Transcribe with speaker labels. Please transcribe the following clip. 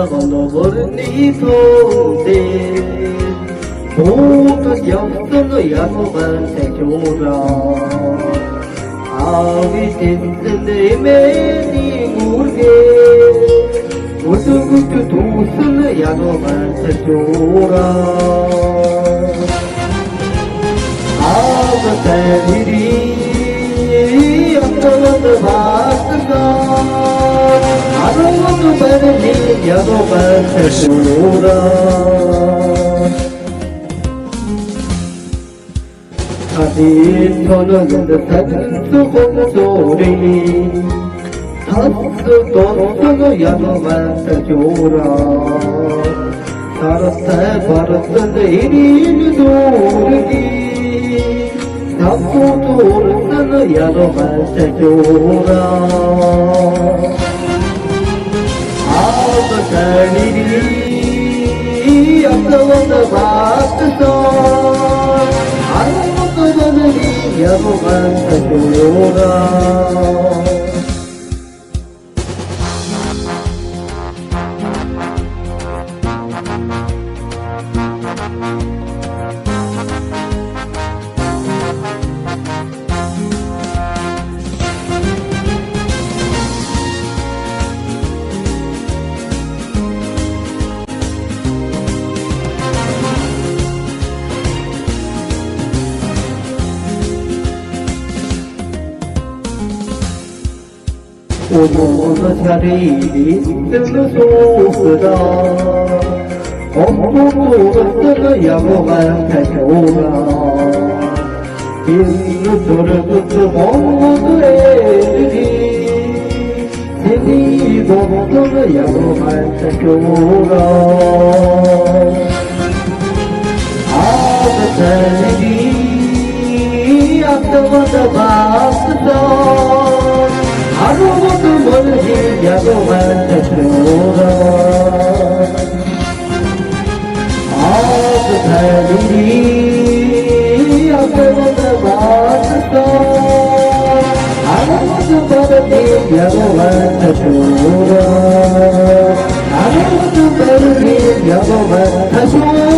Speaker 1: 건너버린 손대 모든 역선의 야곱한테 줘라 아위 됐는데 매니 모르게 모든 그 도선의 야곱한테 줘라 아버지들이 어떤 봤을까 아무것도 받으니 야곱한테 줘라 다시 터는 듯한 소리 다스 떴어도 야곱한테 줘라 살았다 버렸던데 이리는 모르기 나쁘도 오르는 야곱한테 줘라 아버지들이 없어도 봤어 아무것도 받으니 야곱한테 줘라 오모는 자리이 뜨는 소스라 엄마도 뜨는 야곱한테 줘라 인도 저를 듣고 모두 애들이 세니 보고는 야곱한테 줘라 아버지들이 앞서가다 봤어 아무것도 모르지 야곱한테 줘라 아버지들이 앞서가다 봤어 아무것도 모르지 야곱한테 줘라 아무것도 모르지 야곱한테 줘라